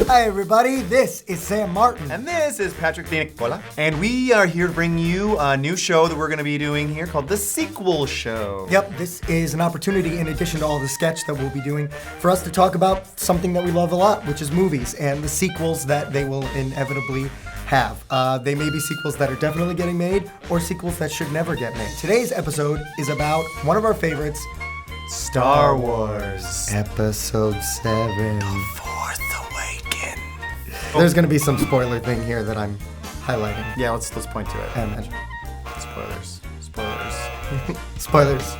Hi everybody, this is Sam Martin. And this is Patrick Nicola. And we are here to bring you a new show that we're going to be doing here called The Sequel Show. Yep, this is an opportunity, in addition to all the sketch that we'll be doing, for us to talk about something that we love a lot, which is movies and the sequels that they will inevitably have. They may be sequels that are definitely getting made or sequels that should never get made. Today's episode is about one of our favorites, Star Wars. Episode 7. The Fourth Awaken. There's going to be some spoiler thing here that I'm highlighting. Yeah, let's point to it. I imagine. Spoilers. Spoilers.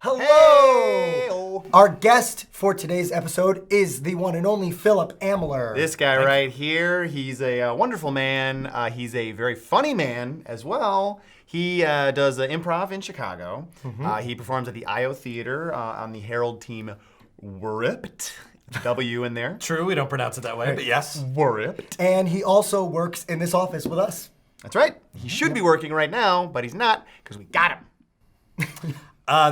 Hello! Hey-o. Our guest for today's episode is the one and only Philip Amler. This guy right here, he's a wonderful man. He's a very funny man as well. He does improv in Chicago. He performs at the IO Theater on the Herald team Wripped. W in there. True, we don't pronounce it that way, but yes. Wripped. And he also works in this office with us. That's right. He should be working right now, but he's not because we got him.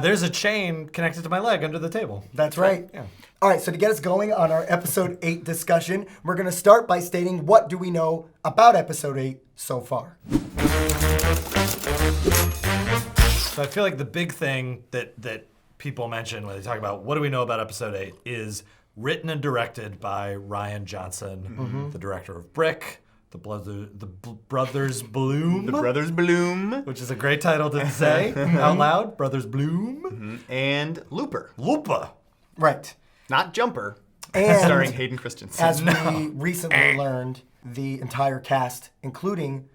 There's a chain connected to my leg under the table. That's right. Yeah. All right, so to get us going on our episode 8 discussion, we're going to start by stating what do we know about episode 8 so far. So I feel like the big thing that people mention when they talk about what do we know about episode 8 is written and directed by Rian Johnson, the director of Brick, the Brothers Bloom. The Brothers Bloom. Which is a great title to say out loud. Brothers Bloom. And Looper. Lupa. Right. Not Jumper. And starring Hayden Christensen. as we recently learned, the entire cast, including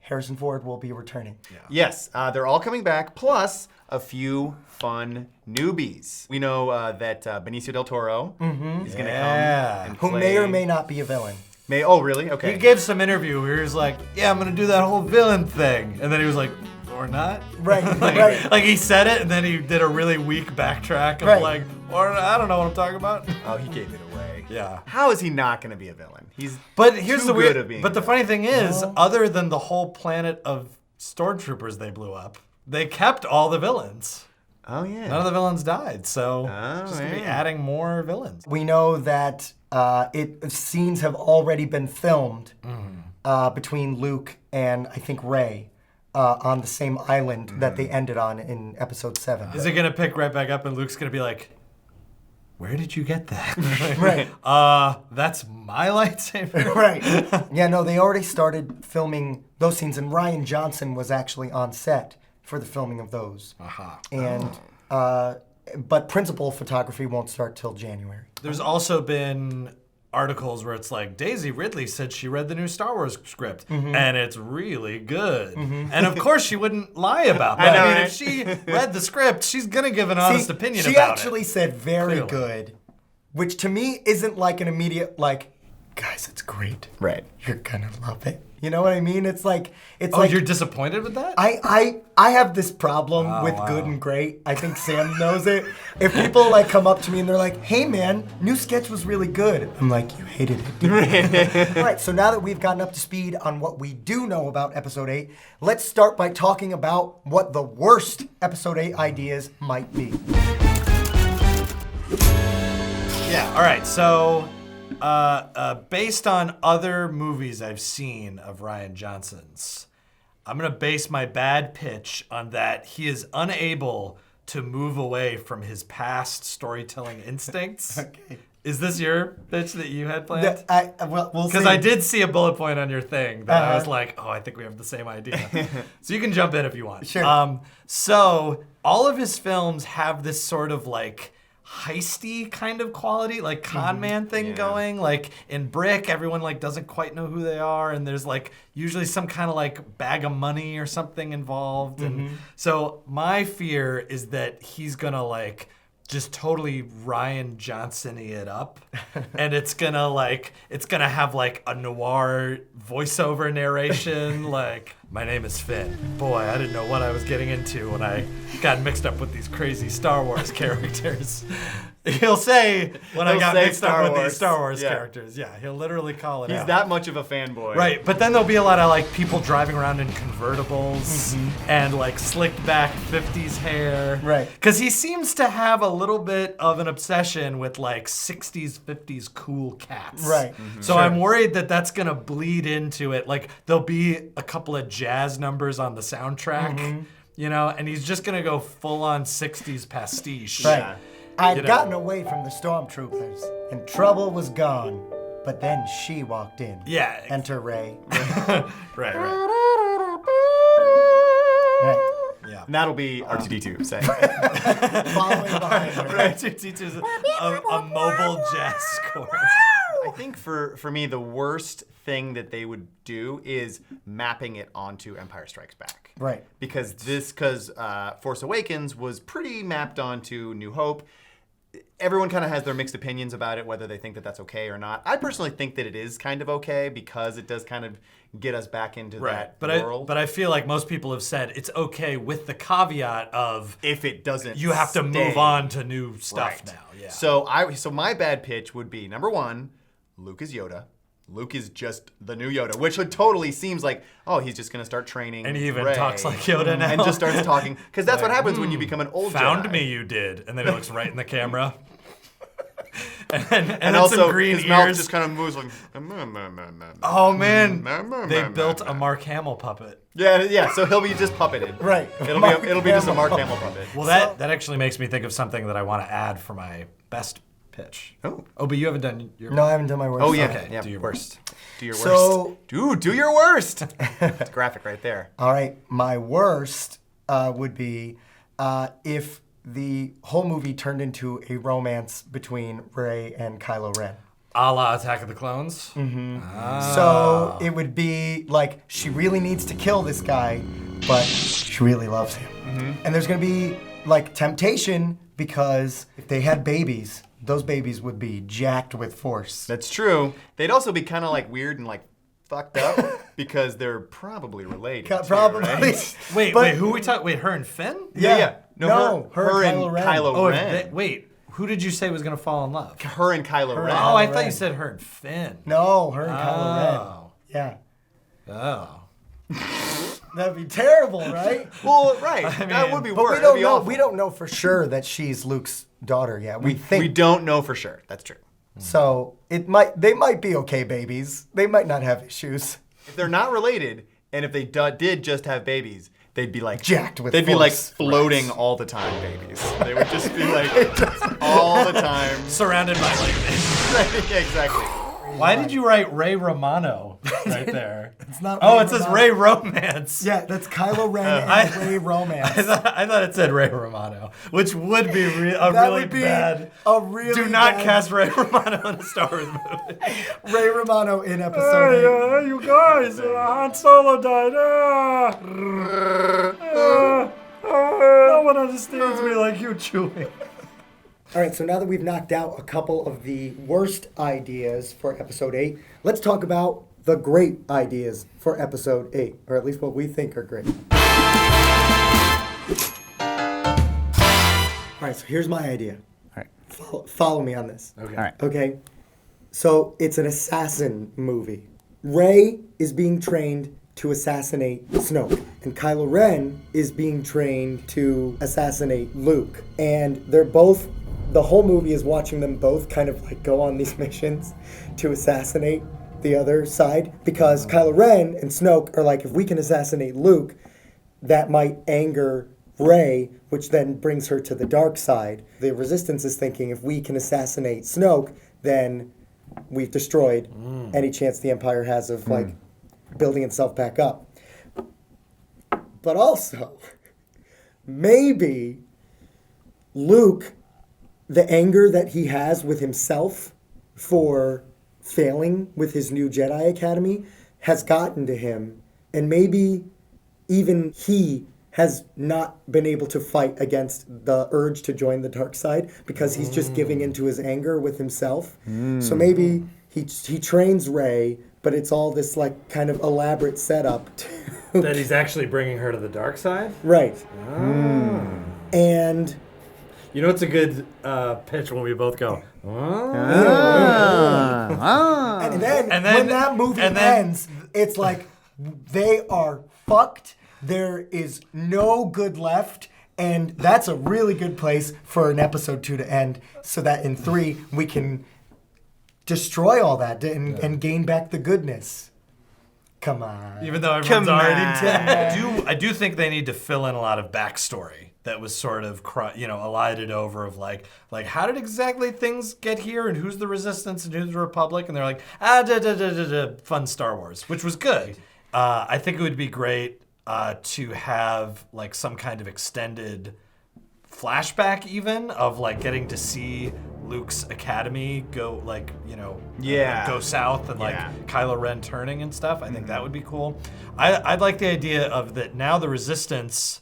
Harrison Ford, will be returning. Yes, they're all coming back, plus a few fun newbies. We know that Benicio del Toro is going to come and Who play. may or may not be a villain. Oh, really? Okay. He gave some interview where he was like, yeah, I'm going to do that whole villain thing. And then he was like, or not. Right, like, right. like he said it, and then he did a really weak backtrack of Right. like, or I don't know what I'm talking about. Oh, he gave it away. Yeah. How is he not going to be a villain? He's But here's too the good weird. at being But the a villain. funny thing is, other than the whole planet of stormtroopers they blew up, they kept all the villains. Oh, yeah. None of the villains died, so Oh, just gonna be yeah. adding more villains. We know that scenes have already been filmed between Luke and I think Rey on the same island that they ended on in episode 7. Is it gonna pick right back up, and Luke's gonna be like, "Where did you get that?" Right. That's my lightsaber. Right. Yeah, no, they already started filming those scenes, and Rian Johnson was actually on set for the filming of those. And but principal photography won't start till January. There's also been articles where it's like, Daisy Ridley said she read the new Star Wars script, and it's really good. And of course she wouldn't lie about that. I know, I mean, right? if she read the script, she's gonna give an honest opinion she about actually it. said very Clearly. good, which to me isn't like an immediate like, guys, it's great. Right. You're gonna love it. You know what I mean? It's like Oh, like you're disappointed with that? I have this problem with wow. good and great. I think Sam knows it. If people like come up to me and they're like, "Hey man, new sketch was really good," I'm like, "You hated it." Didn't you?" All right. So now that we've gotten up to speed on what we do know about episode 8, let's start by talking about what the worst episode 8 ideas might be. Yeah. All right. So, based on other movies I've seen of Rian Johnson's, I'm gonna base my bad pitch on that he is unable to move away from his past storytelling instincts. Okay. Is this your pitch that you had planned? We'll see. Because I did see a bullet point on your thing that I was like, oh, I think we have the same idea. So you can jump in if you want. Sure. So all of his films have this sort of like heisty kind of quality, like con man thing going. Like in Brick, everyone like doesn't quite know who they are, and there's like usually some kind of like bag of money or something involved. And so my fear is that he's gonna like just totally Rian Johnson-y it up. And it's gonna have like a noir voiceover narration, like My name is Finn. Boy, I didn't know what I was getting into when I got mixed up with these crazy Star Wars characters. He'll say when I got mixed up with these Star Wars characters. Yeah, he'll literally call it out. He's that much of a fanboy. Right, but then there'll be a lot of like people driving around in convertibles and like slicked back 50s hair. Right. Because he seems to have a little bit of an obsession with like 60s, 50s cool cats. Right. So I'm worried that that's going to bleed into it. Like there'll be a couple of jazz numbers on the soundtrack, you know, and he's just going to go full on 60s pastiche. Right. Yeah. I'd gotten away from the stormtroopers, and trouble was gone. But then she walked in. Yeah. Enter Ray. Right. Right. Yeah. And that'll be R2D2 saying. Following behind her. Right. It's a mobile jazz score. I think for me, the worst thing that they would do is mapping it onto Empire Strikes Back. Right. Because Force Awakens was pretty mapped onto New Hope. Everyone kind of has their mixed opinions about it, whether they think that that's okay or not. I personally think that it is kind of okay because it does kind of get us back into that world. But I feel like most people have said it's okay with the caveat of if it doesn't, you have to move on to new stuff now. Yeah. So my bad pitch would be number one, Luke is Yoda. Luke is just the new Yoda, which totally seems like, oh, he's just going to start training And he even Rey talks like Yoda now. and just starts talking. Because that's what happens when you become an old Found Jedi. me, you did. And then he looks right in the camera. and And also, some green his ears. mouth just kind of moves like, Oh, man. They built a Mark Hamill puppet. yeah. So he'll be just puppeted. Right. It'll be just a Mark Hamill puppet. Well, that actually makes me think of something that I want to add for my best pitch. Oh, but you haven't done your... No, I haven't done my worst. Oh yeah. Okay, Yeah. do your worst. Do your So- worst. Dude, do your worst. It's graphic right there. All right. My worst would be if the whole movie turned into a romance between Rey and Kylo Ren. A la Attack of the Clones? So it would be like she really needs to kill this guy, but she really loves him. And there's going to be like temptation because if they had babies, those babies would be jacked with force. That's true. They'd also be kind of like weird and like fucked up because they're probably related. too, Probably. right? Wait, who are we talking? Wait, her and Finn? Yeah. No, her and Kylo Ren. Kylo Oh, Ren. wait, who did you say was going to fall in love? Her and Kylo Ren. Oh, I Kylo thought you Ren. said her and Finn. No, her and Kylo Ren. Oh. Yeah. Oh. That'd be terrible, right? Well, right. I that mean, would be But worse. we don't That'd be know. awful. We don't know for sure that she's Luke's daughter yet. We think. We don't know for sure. That's true. So they might be okay babies. They might not have issues. If they're not related, and if they did just have babies, they'd be like Jacked with They'd be like force. floating all the time, babies. They would just be like all the time. Surrounded by lightning. Yeah, exactly. Why did you write Ray Romano right there? It's not. Oh, Ray it says Romano. Ray Romance. Yeah, that's Kylo Ren I- and Ray Romance. I thought it said Ray Romano, which would be a That really would be bad. a really Do not bad- cast Ray Romano in a Star Wars movie. Ray Romano in episode 8. You guys, Han Solo died. No one understands me like you, Chewie. All right, so now that we've knocked out a couple of the worst ideas for episode 8, let's talk about the great ideas for episode 8, or at least what we think are great. All right, so here's my idea. All right. Follow me on this. Okay. All right. Okay, so it's an assassin movie. Rey is being trained to assassinate Snoke, and Kylo Ren is being trained to assassinate Luke. And they're both, the whole movie is watching them both kind of like go on these missions to assassinate the other side, because Kylo Ren and Snoke are like, if we can assassinate Luke, that might anger Rey, which then brings her to the dark side. The Resistance is thinking, if we can assassinate Snoke, then we've destroyed any chance the Empire has of like building itself back up. But also, maybe Luke, the anger that he has with himself for failing with his new Jedi Academy has gotten to him, and maybe even he has not been able to fight against the urge to join the dark side because he's just giving into his anger with himself. So maybe he trains Rey, but it's all this like kind of elaborate setup That he's actually bringing her to the dark side? Right. Oh. And You know, it's a good pitch when we both go, and then when that movie ends, it's like they are fucked. There is no good left. And that's a really good place for an episode 2 to end, so that in 3 we can destroy all that and gain back the goodness. Come on. even though everyone's already dead. I do think they need to fill in a lot of backstory that was sort of, elided over of like how did exactly things get here and who's the Resistance and who's the Republic? And they're like, fun Star Wars, which was good. I think it would be great to have like some kind of extended flashback even of like getting to see Luke's academy go go south and like Kylo Ren turning and stuff. I think that would be cool. I'd like the idea of that now the Resistance,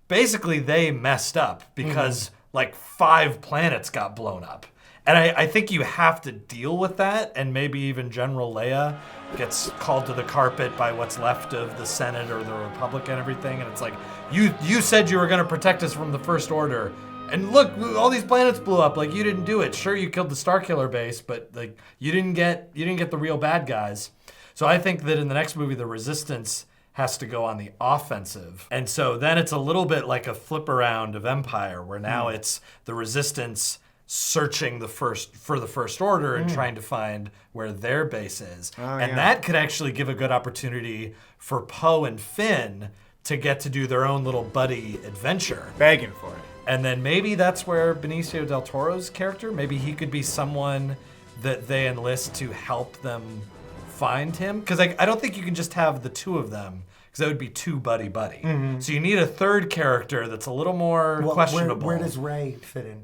basically they messed up because like 5 planets got blown up. And I think you have to deal with that, and maybe even General Leia gets called to the carpet by what's left of the Senate or the Republic and everything, and it's like, you said you were going to protect us from the First Order, and look, all these planets blew up, like you didn't do it. Sure, you killed the Starkiller base, but like you didn't get the real bad guys. So I think that in the next movie, the Resistance has to go on the offensive, and so then it's a little bit like a flip around of Empire, where now it's the Resistance searching for the First Order and trying to find where their base is. That could actually give a good opportunity for Poe and Finn to get to do their own little buddy adventure. Begging for it. And then maybe that's where Benicio del Toro's character, maybe he could be someone that they enlist to help them find him. Because I don't think you can just have the 2 of them, because that would be too buddy-buddy. So you need a third character that's a little more questionable. Where does Rey fit in?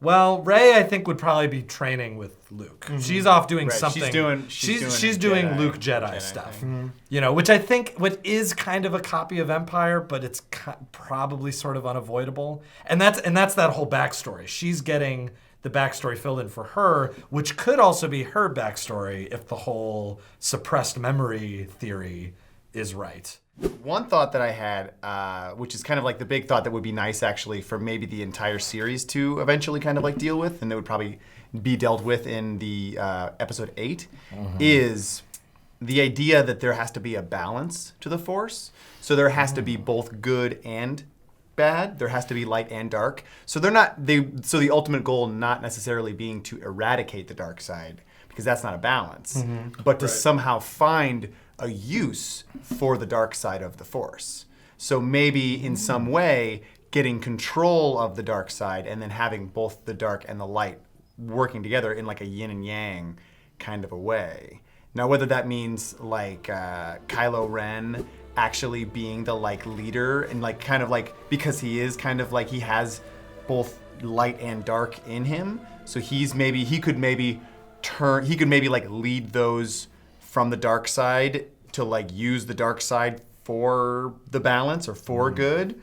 Well, Rey, I think, would probably be training with Luke. She's off doing something. She's doing Luke Jedi stuff. Which I think is kind of a copy of Empire, but it's probably sort of unavoidable. And that's that whole backstory. She's getting the backstory filled in for her, which could also be her backstory if the whole suppressed memory theory is right. One thought that I had, which is kind of like the big thought that would be nice actually for maybe the entire series to eventually kind of like deal with, and that would probably be dealt with in the episode 8, is the idea that there has to be a balance to the Force. So there has to be both good and bad. There has to be light and dark. So so the ultimate goal not necessarily being to eradicate the dark side, because that's not a balance, but to somehow find a use for the dark side of the Force. So maybe in some way getting control of the dark side and then having both the dark and the light working together in like a yin and yang kind of a way. Now whether that means like Kylo Ren actually being the like leader and like kind of like, because he is kind of like he has both light and dark in him, so he could maybe like lead those from the dark side to like use the dark side for the balance or for good.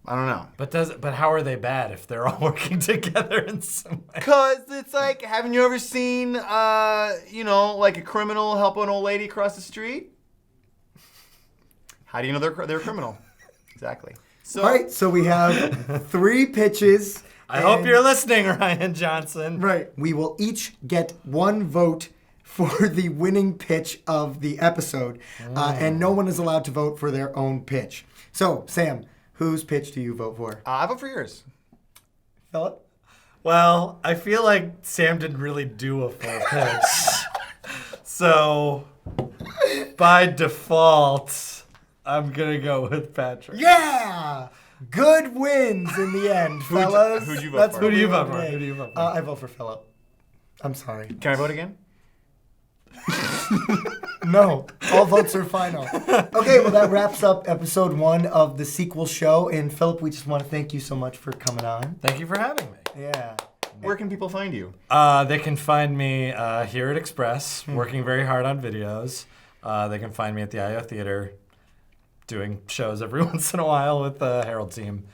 I don't know. But how are they bad if they're all working together in some way? Cause it's like, haven't you ever seen like a criminal help an old lady cross the street? How do you know they're a criminal? Exactly. So, all right, so we have 3 pitches. I hope you're listening, Ryan Johnson. Right. We will each get 1 vote for the winning pitch of the episode, and no one is allowed to vote for their own pitch. So, Sam, whose pitch do you vote for? I vote for yours. Philip? Well, I feel like Sam didn't really do a full pitch. So, by default, I'm going to go with Patrick. Yeah! Good wins in the end, fellas. Who'd you vote for? Who do you vote for? I vote for Philip. I'm sorry. Can I vote again? No, all votes are final. Okay, well that wraps up episode 1 of the sequel show. And Philip, we just want to thank you so much for coming on. Thank you for having me. Yeah. Where can people find you? They can find me here at Express, working very hard on videos. They can find me at the IO Theater, doing shows every once in a while with the Herald team.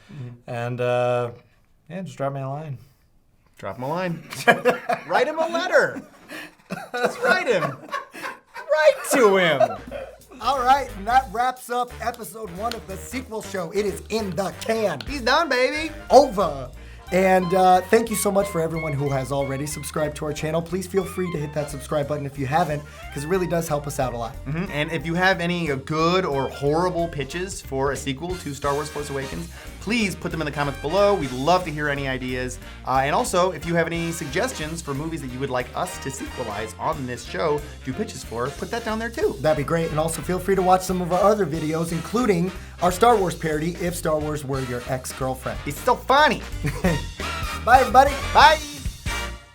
And just drop me a line. Drop him a line. Write him a letter. Just write him. Write to him. All right, and that wraps up episode 1 of the sequel show. It is in the can. He's done, baby. Over. And thank you so much for everyone who has already subscribed to our channel. Please feel free to hit that subscribe button if you haven't, because it really does help us out a lot. And if you have any good or horrible pitches for a sequel to Star Wars Force Awakens, please put them in the comments below. We'd love to hear any ideas. And also, if you have any suggestions for movies that you would like us to sequelize on this show, do pitches for, put that down there too. That'd be great. And also feel free to watch some of our other videos, including our Star Wars parody, If Star Wars Were Your Ex-Girlfriend. It's so funny. Bye, everybody. Bye.